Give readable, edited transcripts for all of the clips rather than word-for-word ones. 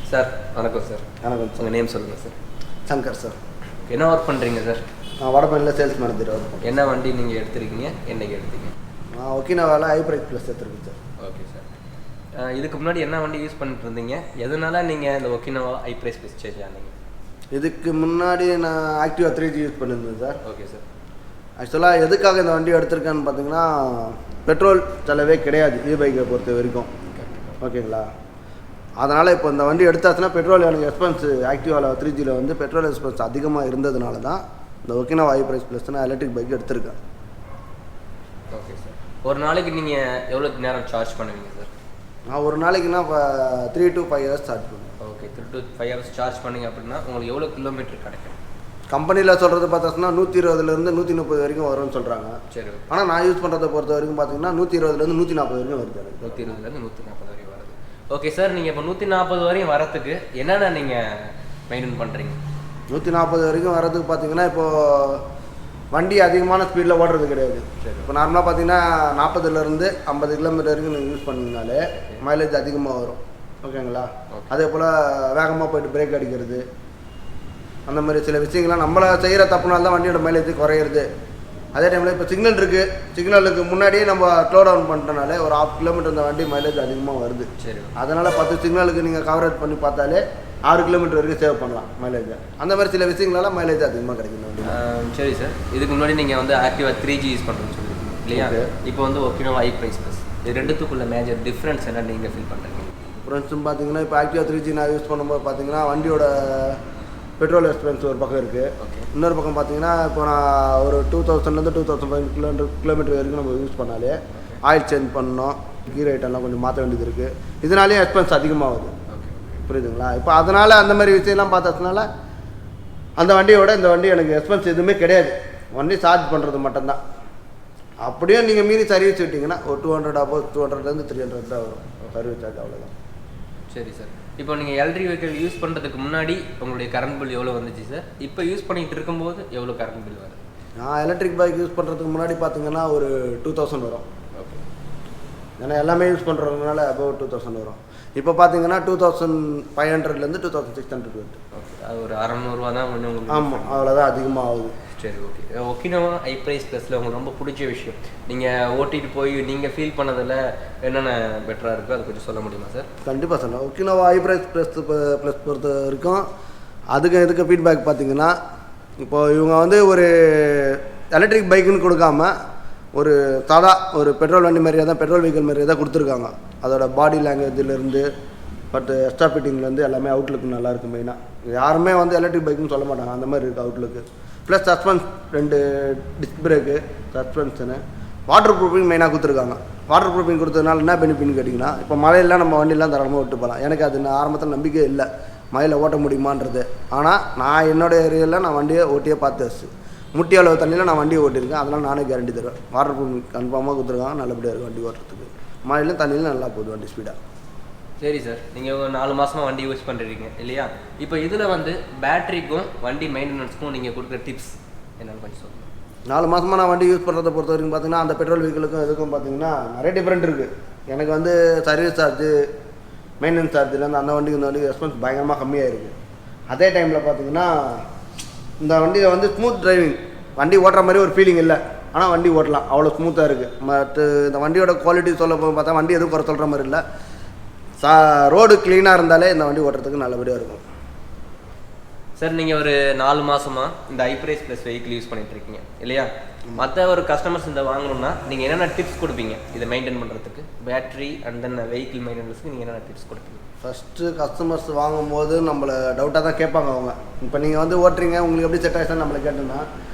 Sir வணக்கம் sir. வணக்கம். உங்கள் நேம் சொல்லுங்கள் சார். சங்கர் சார். என்ன ஒர்க் பண்ணுறீங்க சார்? நான் வடபழனியில் சேல்ஸ் மேனேஜர் ஒர்க் பண்ணுறேன். என்ன வண்டி நீங்கள் எடுத்துருக்கீங்க, என்னைக்கு எடுத்தீங்க? நான் ஒக்கினாவாவில் ஹைப்ரைட் ப்ளஸ் எடுத்துருக்கேன் சார். Okay sir. இதுக்கு முன்னாடி என்ன வண்டி யூஸ் பண்ணிட்டு இருந்தீங்க, எதனால நீங்கள் இந்த ஒக்கினாவா ஹைப்ரைட் ப்ளஸ் சேஞ்ச் ஆனீங்க? இதுக்கு முன்னாடி நான் ஆக்டிவா 3G யூஸ் பண்ணியிருந்தேன் சார். Okay sir. ஆக்சுவலாக எதுக்காக இந்த வண்டி எடுத்திருக்கேன்னு பார்த்தீங்கன்னா, பெட்ரோல் செலவே கிடையாது இ பைக்கை பொறுத்த வரைக்கும். ஓகேங்களா? அதனால் இப்போ இந்த வண்டி எடுத்தாச்சுன்னா பெட்ரோல் எனக்கு எக்ஸ்பென்ஸ் ஆக்டிவாவில் 3Gயில் வந்து பெட்ரோல் எக்ஸ்பென்ஸ் அதிகமாக இருந்ததுனால தான் இந்த ஒக்கினாவா ஹைப்ரைட் ப்ளஸ் நான் எலக்ட்ரிக் பைக் எடுத்திருக்கேன். Okay sir. ஒரு நாளைக்கு நீங்கள் எவ்வளோ நேரம் சார்ஜ் பண்ணுவீங்க சார்? நான் ஒரு நாளைக்குன்னா 3 to 5 hours சார்ஜ் பண்ணுவேன். ஓகே, 3 to 5 hours சார்ஜ் பண்ணிங்க அப்படின்னா உங்களுக்கு எவ்வளோ கிலோமீட்டர் கிடைக்கும்? கம்பெனியில் சொல்கிறது பார்த்தோம்னா 120லேருந்து 130 வரைக்கும் வரும்னு சொல்கிறாங்க. சரி. ஆனால் நான் யூஸ் பண்ணுறதை பொறுத்த வரைக்கும் பார்த்தீங்கன்னா 120லேருந்து 140 வரைக்கும் வருது. 120லேருந்து 140 வரைக்கும் வருது. Okay sir. நீங்கள் இப்போ 140 வரையும் வரத்துக்கு என்னென்ன நீங்கள் மெயின்டைன் பண்ணுறீங்க? 140 வரைக்கும் வரதுக்கு பார்த்தீங்கன்னா இப்போது வண்டி அதிகமான ஸ்பீடில் ஓடுறது கிடையாது. சரி. இப்போ நார்மலாக பார்த்தீங்கன்னா 40லேருந்து 50 கிலோமீட்டர் வரைக்கும் நீங்கள் யூஸ் பண்ணிங்கனாலே மைலேஜ் அதிகமாக வரும். ஓகேங்களா? அதே போல் வேகமாக போய்ட்டு பிரேக் அடிக்கிறது, அந்த மாதிரி சில விஷயங்கள்லாம் நம்மளை செய்கிற தப்புனால தான் வண்டியோட மைலேஜ் குறையிறது. அதே டைமில் இப்போ சிக்னல் இருக்குது, சிக்னலுக்கு முன்னாடியே நம்ம ஸ்லோ டவுன் பண்ணிட்டனாலே ஒரு 1/2 கிலோமீட்டர் இந்த வண்டி மைலேஜ் அதிகமாக வருது. சரி. அதனால் 10 சிக்னலுக்கு நீங்கள் கவரேஜ் பண்ணி பார்த்தாலே 6 கிலோமீட்டர் வரைக்கும் சேவ் பண்ணலாம் மைலேஜ். அந்த மாதிரி சில விஷயங்களால மைலேஜ் அதிகமாக கிடைக்கும் வண்டி. சரி சார். இதுக்கு முன்னாடி நீங்கள் வந்து ஆக்டிவா 3G யூஸ் பண்ணுறேன்னு சொல்லியிருக்கீங்க இல்லையா? இப்போ வந்து ஒக்கினாவா ஹைப்ரைட் ப்ளஸ், இது ரெண்டுத்துக்குள்ள மேஜர் டிஃப்ரென்ஸ் என்ன நீங்கள் ஃபீல் பண்ணுறீங்க? டிஃப்ரென்ஸும் பார்த்தீங்கன்னா இப்போ ஆக்டிவா 3G நான் யூஸ் பண்ணும்போது பார்த்தீங்கன்னா வண்டியோட பெட்ரோல் எக்ஸ்பென்ஸ் ஒரு பக்கம் இருக்குது. இன்னொரு பக்கம் பார்த்தீங்கன்னா இப்போ நான் ஒரு 2000லேருந்து 2500 கிலோமீட்டர் வரைக்கும் நம்ம யூஸ் பண்ணாலே ஆயில் சேஞ்ச் பண்ணணும், கீர் ஐட்டம்லாம் கொஞ்சம் மாற்ற வேண்டியது இருக்குது. இதனாலேயும் எக்ஸ்பென்ஸ் அதிகமாகுது. புரியுதுங்களா? இப்போ அதனால் அந்த மாதிரி விஷயம்லாம் பார்த்ததுனால அந்த வண்டியோட இந்த வண்டி எனக்கு எக்ஸ்பென்ஸ் எதுவுமே கிடையாது. வண்டி சார்ஜ் பண்ணுறது மட்டும்தான். அப்படியே நீங்கள் மீறி சர்வீஸ் விட்டிங்கன்னா ஒரு 200 அபோவ் 200லேருந்து 300 தான் வரும் சர்வீஸ் சார்ஜ், அவ்வளோதான். சரி சார். இப்போ நீங்கள் எலக்ட்ரிக் வெஹிக்கிள் யூஸ் பண்ணுறதுக்கு முன்னாடி உங்களுடைய கரண்ட் பில் எவ்வளோ வந்துச்சு சார்? இப்போ யூஸ் பண்ணிகிட்டு இருக்கும்போது எவ்வளோ கரண்ட் பில் வருது? நான் எலக்ட்ரிக் பைக் யூஸ் பண்ணுறதுக்கு முன்னாடி பார்த்தீங்கன்னா ஒரு 2000 வரும். ஓகே. ஏன்னா எல்லாமே யூஸ் பண்ணுறதுனால அபோவ் 2000 வரும். இப்போ பார்த்தீங்கன்னா 2500லேருந்து 2600 வருது. ஓகே. அது ஒரு 600 தான் ஒன்று உங்களுக்கு. ஆமாம், அவ்வளோதான் அதிகமாக ஆகுது. சரி. ஓகே. ஒக்கினாவா ஹைப்ரைட் ப்ளஸில் உங்களுக்கு ரொம்ப பிடிச்ச விஷயம், நீங்கள் ஓட்டிகிட்டு போய் நீங்கள் ஃபீல் பண்ணதில் என்னென்ன பெட்டராக இருக்கோ அதை கொஞ்சம் சொல்ல முடியுமா சார்? கண்டிப்பாக சொல்லலாம். ஒக்கினாவா ஹைப்ரைட் ப்ளஸ் பொறுத்த வரைக்கும் அதுக்கு எதுக்கு ஃபீட்பேக் பார்த்தீங்கன்னா, இப்போது இவங்க வந்து ஒரு எலக்ட்ரிக் பைக்குன்னு கொடுக்காம ஒரு சாதா ஒரு பெட்ரோல் வண்டி மாதிரியே தான், பெட்ரோல் வெஹிக்கிள் மாதிரியே தான் கொடுத்துருக்காங்க. அதோட பாடி லாங்குவேஜிலேருந்து பட் எக்ஸ்ட்ரா ஃபிட்டிங்லேருந்து எல்லாமே அவுட்லுக்கு நல்லாயிருக்கு. மெயினாக யாருமே வந்து எலக்ட்ரிக் பைக்குன்னு சொல்ல மாட்டாங்க, அந்த மாதிரி இருக்குது அவுட்லுக்கு. Plus suspense 2 disc brake, suspension, waterproofing மெயினாக கொடுத்துருக்காங்க. வாட்டர் ப்ரூஃபிங் கொடுத்ததுனால என்ன பெனிஃபிட்னு கேட்டிங்கன்னா, இப்போ மழையெல்லாம் நம்ம வண்டியெலாம் தாராளமாக விட்டு போகலாம். எனக்கு அது ஆரம்பத்தில் நம்பிக்கை இல்லை மழையில் ஓட்ட முடியுமான்றது. ஆனால் நான் என்னோடய ஏரியாவில் நான் வண்டியை ஓட்டியே பார்த்தாச்சு. முட்டி அளவு தண்ணியில் நான் வண்டியை ஓட்டியிருக்கேன். அதனால் நானே கேரண்டி தருவேன். வாட்டர் ப்ரூஃபிங் கன்ஃபார்மாக கொடுத்துருக்காங்க, நல்லபடியாக இருக்குது வண்டி ஓட்டுறதுக்கு. மழையிலும் தண்ணியிலும் நல்லா போகுது வண்டி ஸ்பீடாக. சரி சார். நீங்கள் ஒரு 4 மாதமாக வண்டி யூஸ் பண்ணுறீங்க இல்லையா? இப்போ இதில் வந்து பேட்டரிக்கும் வண்டி மெயின்டெனன்ஸுக்கும் நீங்கள் கொடுக்குற டிப்ஸ் என்னென்னு கொஞ்சம் சொல்லுங்கள். 4 மாதமாக நான் வண்டி யூஸ் பண்ணுறதை பொறுத்த வரைக்கும் பார்த்தீங்கன்னா, அந்த பெட்ரோல் வெஹிக்கிளுக்கும் இதுக்கும் பார்த்தீங்கன்னா நிறைய டிஃப்ரெண்ட் இருக்குது. எனக்கு வந்து சர்வீஸ் சார்ஜு, மெயின்டெனன்ஸ் சார்ஜிலேருந்து அந்த வண்டிக்கு இந்த வண்டிக்கு ரெஸ்பான்ஸ் பயங்கரமாக கம்மியாக இருக்குது. அதே டைமில் பார்த்தீங்கன்னா இந்த வண்டியில் வந்து ஸ்மூத் டிரைவிங், வண்டி ஓட்டுற மாதிரி ஒரு ஃபீலிங் இல்லை. ஆனால் வண்டி ஓட்டலாம், அவ்வளோ ஸ்மூத்தாக இருக்குது. மற்ற இந்த வண்டியோட குவாலிட்டி சொல்ல பார்த்தா வண்டி எதுவும் குறை சொல்கிற மாதிரி இல்லை. ரோடு க்ளீனாக இருந்தாலே இந்த வண்டி ஓட்டுறதுக்கு நல்லபடியாக இருக்கும். சார், நீங்கள் ஒரு 4 மாதமாக இந்த ஹைப்ரைட் ப்ளஸ் வெஹிக்கிள் யூஸ் பண்ணிகிட்டு இருக்கீங்க இல்லையா? மற்ற ஒரு கஸ்டமர்ஸ் இந்த வாங்கணும்னா நீங்கள் என்னென்ன டிப்ஸ் கொடுப்பீங்க இதை மெயின்டைன் பண்ணுறதுக்கு? பேட்டரி அண்ட் தென் வெஹிக்கிள் மெயின்டெனன்ஸுக்கு நீங்கள் என்னென்ன டிப்ஸ் கொடுப்பீங்க? ஃபஸ்ட்டு கஸ்டமர்ஸ் வாங்கும்போது நம்மளை டவுட்டாக தான் கேட்பாங்க அவங்க. இப்போ நீங்கள் வந்து ஓட்டுறீங்க, உங்களுக்கு எப்படி செட் ஆகிடுச்சுன்னு நம்மளை கேட்டோம்னா,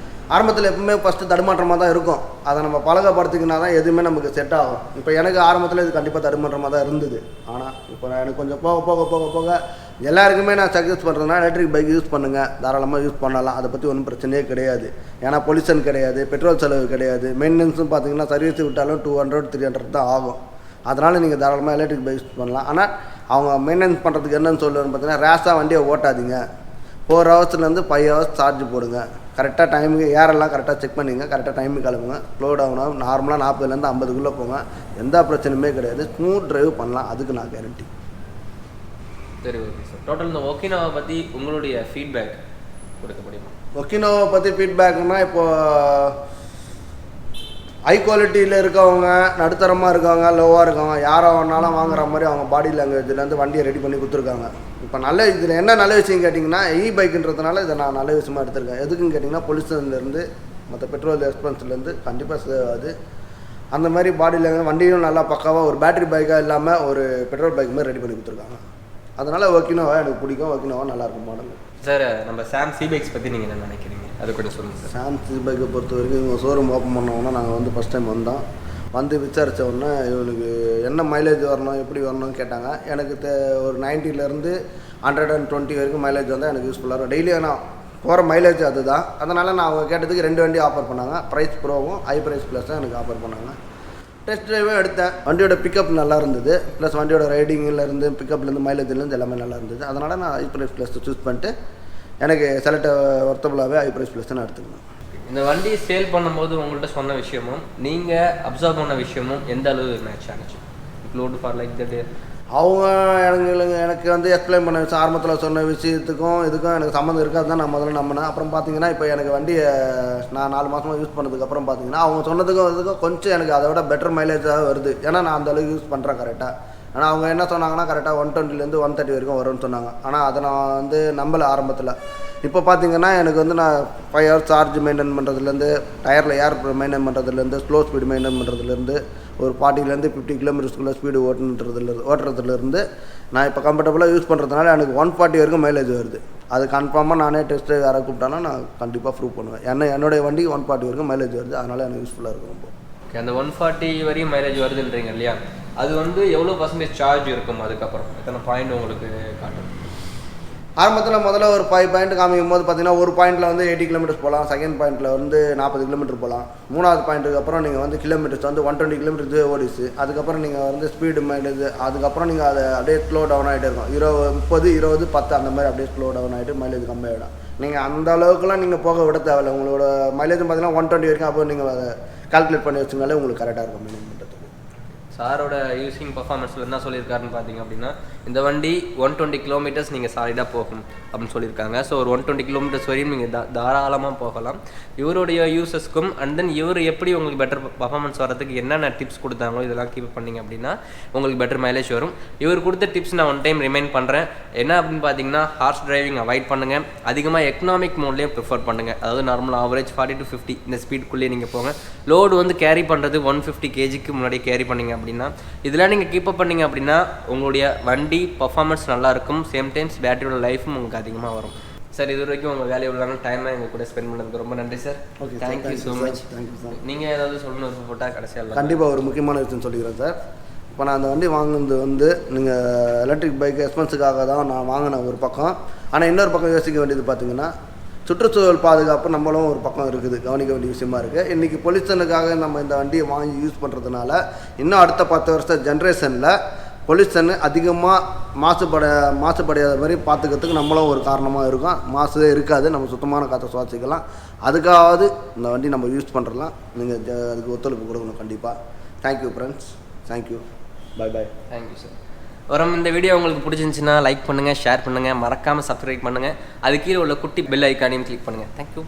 ஆரம்பத்தில் எப்பவுமே ஃபஸ்ட்டு தடுமாற்றமாக தான் இருக்கும். அதை நம்ம பழகப்படுத்திக்கினா தான் எதுவுமே நமக்கு செட் ஆகும். இப்போ எனக்கு ஆரம்பத்தில் இது கண்டிப்பாக தடுமாற்றமாக தான் இருந்தது. ஆனால் இப்போ எனக்கு கொஞ்சம் போக போக போக போக எல்லாருக்குமே நான் சஜஸ்ட் பண்ணுறேன்னா, எலக்ட்ரிக் பைக் யூஸ் பண்ணுங்கள், தாராளமாக யூஸ் பண்ணலாம். அதை பற்றி ஒன்றும் பிரச்சனையே கிடையாது. ஏன்னா பொல்யூஷன் கிடையாது, பெட்ரோல் செலவு கிடையாது, மெயின்டெனன்ஸும் பார்த்தீங்கன்னா சர்வீஸ் விட்டாலும் 200-300 தான் ஆகும். அதனால் நீங்கள் தாராளமாக எலக்ட்ரிக் பைக் யூஸ் பண்ணலாம். ஆனால் அவங்க மெயின்டெனன்ஸ் பண்ணுறதுக்கு என்னென்னு சொல்லுவேன்னு பார்த்தீங்கன்னா, ரேஷாக வண்டியை ஓட்டாதீங்க. 4 ஹவர்ஸ்லேருந்து 5 ஹவர்ஸ் சார்ஜ் போடுங்க. கரெக்டாக டைமுக்கு ஏரெல்லாம் கரெக்டாக செக் பண்ணிங்க, கரெக்டாக டைமுக்கு கிளம்புங்க. ஸ்லோ டவுனாக நார்மலாக 40லேருந்து 50க்குள்ளே போங்க. எந்த பிரச்சனையுமே கிடையாது. ஸ்மூத் ட்ரைவ் பண்ணலாம், அதுக்கு நான் கேரண்டி. சரி ஓகே சார். டோட்டல் இந்த ஒகினாவா பற்றி உங்களுடைய ஃபீட்பேக் கொடுக்க முடியுமா? ஒகினாவா பற்றி ஃபீட்பேக்குன்னா இப்போ ஹை குவாலிட்டியில் இருக்கவங்க, நடுத்தரமாக இருக்கவங்க, லோவாக இருக்கவங்க, யாரை வேணாலும் வாங்குற மாதிரி அவங்க பாடி லாங்குவேஜ்லேருந்து வண்டியை ரெடி பண்ணி கொடுத்துருக்காங்க. இப்போ இதில் என்ன நல்ல விஷயம் கேட்டிங்கன்னா, பைக்குன்றதுனால இதை நான் நல்ல விஷயமா எடுத்திருக்கேன். எதுக்குன்னு கேட்டிங்கன்னா, பொல்யூஷன்லேருந்து மற்ற பெட்ரோல் எக்ஸ்பென்ஸ்லேருந்து கண்டிப்பாக சேவ் ஆகுது. அந்த மாதிரி பாடி லாங்குவேஜ் வண்டியும் நல்லா பக்காவாக ஒரு பேட்டரி பைக்காக இல்லாமல் ஒரு பெட்ரோல் பைக் மாதிரி ரெடி பண்ணி கொடுத்துருக்காங்க. அதனால் ஒகினாவா எனக்கு பிடிக்கும். ஒகினாவா நல்லாயிருக்கும் மாடல். சார் நம்ம சாம் பைக்ஸ் பற்றி நீங்கள் என்ன நினைக்கிறீங்க, அது கொஞ்சம் சொல்லுங்கள் சார். சாம் பைக்கை பொறுத்த வரைக்கும் இவங்க ஷோரூம் ஓப்பன் பண்ணோன்னா நாங்கள் வந்து ஃபஸ்ட் டைம் வந்து விசாரித்த உடனே இவனுக்கு என்ன மைலேஜ் வரணும், எப்படி வரணும்னு கேட்டாங்க. எனக்கு ஒரு 90லேருந்து 120 வரைக்கும் மைலேஜ் வந்தால் எனக்கு யூஸ்ஃபுல்லாக இருக்கும். டெய்லி நான் போகிற மைலேஜ் அதுதான். அதனால் நான் அவங்க கேட்டதுக்கு 2 வண்டி ஆஃபர் பண்ணாங்க. ப்ரைஸ் ப்ரோவும் ஹை ப்ரைஸ் ப்ளஸும் எனக்கு ஆஃபர் பண்ணாங்க. டெஸ்ட் ட்ரைவும் எடுத்தேன். வண்டியோட பிக்கப் நல்லா இருந்தது, ப்ளஸ் வண்டியோட ரைடிங்கிலேருந்து பிக்கப்லேருந்து மைலேஜ்லேருந்து எல்லாமே நல்லா இருந்தது. அதனால் நான் ஹை ப்ரைஸ் ப்ளஸ் சூஸ் பண்ணிட்டு எனக்கு செலக்ட் ஒர்த்தபுளாகவே ஹை ப்ரைஸ் ப்ளஸ் நான் எடுத்துக்கணும். இந்த வண்டி சேல் பண்ணும்போது உங்கள்கிட்ட சொன்ன விஷயமும் நீங்கள் அப்சர்வ் பண்ண விஷயமும் எந்த அளவு மேட்ச் ஆனிச்சு? இன்க்ளூட் ஃபார் லைக் தட் அவங்க எனக்கு வந்து எக்ஸ்பிளைன் பண்ண விஷயம், ஆரம்பத்தில் சொன்ன விஷயத்துக்கும் இதுக்கும் எனக்கு சம்மந்தம் இருக்காது தான் நான் முதல்ல நம்பினேன். அப்புறம் பார்த்தீங்கன்னா இப்போ எனக்கு வண்டியை நான் 4 மாதமாக யூஸ் பண்ணதுக்கப்புறம் பார்த்தீங்கன்னா அவங்க சொன்னதுக்கும் இதுக்கும் கொஞ்சம் எனக்கு அதை விட பெட்டர் மைலேஜாக வருது. ஏன்னா நான் அந்தளவுக்கு யூஸ் பண்ணுறேன் கரெக்டாக. ஆனால் அவங்க என்ன சொன்னாங்கன்னா கரெக்டாக 120லேருந்து 130 வரைக்கும் வரும்னு சொன்னாங்க. ஆனால் அதை நான் வந்து நம்பலை ஆரம்பத்தில். இப்போ பார்த்தீங்கன்னா எனக்கு வந்து நான் 5 ஹவர்ஸ் சார்ஜ் மெயின்டைன் பண்ணுறதுலேருந்து, டயரில் ஏர் மெயின்டைன் பண்ணுறதுலேருந்து, ஸ்லோ ஸ்பீடு மெயின்டைன் பண்ணுறதுலேருந்து, ஒரு 40லேருந்து 50 கிலோமீட்டர்ஸ்குள்ளே ஸ்பீடு ஓட்டுறதுலேருந்து நான் இப்போ கம்ஃபர்டபுளாக யூஸ் பண்ணுறதுனால எனக்கு 140 வரைக்கும் மைலேஜ் வருது. அது கன்ஃபார்மாக நானே டெஸ்ட்டு யாரை கூப்பிட்டானா நான் கண்டிப்பாக ப்ரூவ் பண்ணுவேன். என்னுடைய வண்டிக்கு 140 வரைக்கும் மைலேஜ் வருது. அதனால் எனக்கு யூஸ்ஃபுல்லாக இருக்கும். ரொம்ப அந்த 140 வரையும் மைலேஜ் வருதுன்றீங்க இல்லையா, அது வந்து எவ்வளோ % சார்ஜ் இருக்கும்? அதுக்கப்புறம் எத்தனை பாயிண்ட் உங்களுக்கு காட்டும்? ஆரம்பத்தில் முதல்ல ஒரு 5 பாயிண்ட் காமிக்கும் போது பார்த்தீங்கன்னா ஒரு பாயிண்டில் வந்து 80 கிலோமீட்டர்ஸ் போகலாம், செகண்ட் பாயிண்டில் வந்து 40 கிலோமீட்டர் போகலாம், 3வது பாயிண்ட்டுக்கு அப்புறம் நீங்கள் வந்து கிலோமீட்டர்ஸ் வந்து 120 கிலோமீட்டர் ஓடிச்சு. அதுக்கப்புறம் நீங்கள் வந்து ஸ்பீடு மைலேஜ், அதுக்கப்புறம் நீங்கள் அதை அப்படியே ஸ்லோ டவுன் ஆகிட்டே இருக்கும். 30, 20, 10 அந்த மாதிரி அப்படியே ஸ்லோ டவுன் ஆகிட்டு மைலேஜ் கம்மியாகிடும். நீங்கள் அந்த அளவுக்குலாம் நீங்கள் போக விட தேவையில்லை. உங்களோட மைலேஜ் பார்த்தீங்கன்னா 120 வரைக்கும். அப்போ நீங்கள் அதை கால்குலேட் பண்ணி வச்சுனாலே உங்களுக்கு கரெக்டாக இருக்கும் மெயின்டைன் பண்ணுறதுக்கு. சாரோட யூஸிங் பர்ஃபார்மன்ஸில் என்ன சொல்லியிருக்காருன்னு பார்த்தீங்க அப்படின்னா, இந்த வண்டி 120 கிலோமீட்டர்ஸ் நீங்கள் சாலிடாக போகும் அப்படின்னு சொல்லியிருக்காங்க. ஸோ ஒரு 120 கிலோமீட்டர்ஸ் வரையும் நீங்கள் தாராளமாக போகலாம். இவருடைய யூசஸ்க்கும் அண்ட் தென் இவர் எப்படி உங்களுக்கு பெட்டர் பர்ஃபார்மன்ஸ் வரதுக்கு என்னென்ன டிப்ஸ் கொடுத்தாங்களோ இதெல்லாம் கீப் பண்ணிங்க அப்படின்னா உங்களுக்கு பெட்டர் மைலேஜ் வரும். இவர் கொடுத்த டிப்ஸ் நான் ஒன் டைம் ரிமைண்ட் பண்ணுறேன். என்ன அப்படின்னு பார்த்தீங்கன்னா, ஹார்ஷ் டிரைவிங் அவாய்ட் பண்ணுங்கள், அதிகமாக எக்கனாமிக் மோட்லேயும் ப்ரிஃபர் பண்ணுங்கள். அதாவது நார்மல் ஆவரேஜ் 40 to 50 இந்த ஸ்பீடுக்குள்ளேயே நீங்கள் போங்க. லோடு வந்து கேரி பண்ணுறது 150 kgக்கு முன்னாடி கேரி பண்ணிங்க அப்படின்னா இதெல்லாம் நீங்கள் கீப்பப் பண்ணிங்க அப்படின்னா உங்களுடைய வண்டி பர்ஃபார்மன்ஸ் நல்லாயிருக்கும். சேம் டைம்ஸ் பேட்டரியோட லைஃபும் உங்களுக்கு அதிகமாக வரும். சார், இது வரைக்கும் உங்கள் வேல்யூபிளான டைமாக எங்கள் கூட ஸ்பெண்ட் பண்ணதுக்கு ரொம்ப நன்றி sir. Okay, thank you so much. Thank you sir. நீங்கள் ஏதாவது சொல்லணும் விருப்பப்பட்டால் கடைசியாக கண்டிப்பாக ஒரு முக்கியமான விஷயம் சொல்லிக்கிறேன் சார். இப்போ நான் அந்த வண்டி வாங்கினது வந்து நீங்கள் எலக்ட்ரிக் பைக் எக்ஸ்பென்ஸுக்காக தான் நான் வாங்கினேன் ஒரு பக்கம். ஆனால் இன்னொரு பக்கம் யோசிக்க வேண்டியது பார்த்தீங்கன்னா, சுற்றுச்சூழல் பாதுகாப்பு நம்மளும் ஒரு பக்கம் இருக்குது, கவனிக்க வேண்டிய விஷயமா இருக்குது. இன்றைக்கி பொல்யூஷனுக்காக நம்ம இந்த வண்டியை வாங்கி யூஸ் பண்ணுறதுனால இன்னும் அடுத்த 10 வருஷ ஜென்ரேஷனில் பொல்யூஷன் அதிகமாக மாசுபடையாத மாதிரி பார்த்துக்கிறதுக்கு நம்மளும் ஒரு காரணமாக இருக்கும். மாசே இருக்காது, நம்ம சுத்தமான காற்றை சுவாசிக்கலாம். அதுக்காவது இந்த வண்டி நம்ம யூஸ் பண்ணுறலாம். நீங்கள் அதுக்கு ஒத்துழைப்பு கொடுக்கணும் கண்டிப்பாக. Thank you friends, thank you, bye bye. Thank you sir. வரும் இந்த வீடியோ உங்களுக்கு பிடிச்சிருந்துச்சுன்னா லைக் பண்ணுங்கள், ஷேர் பண்ணுங்கள், மறக்காமல் சப்ஸ்கிரைப் பண்ணுங்கள். அது கீழே உள்ள குட்டி பெல் ஐக்கானையும் கிளிக் பண்ணுங்கள். தேங்க்யூ.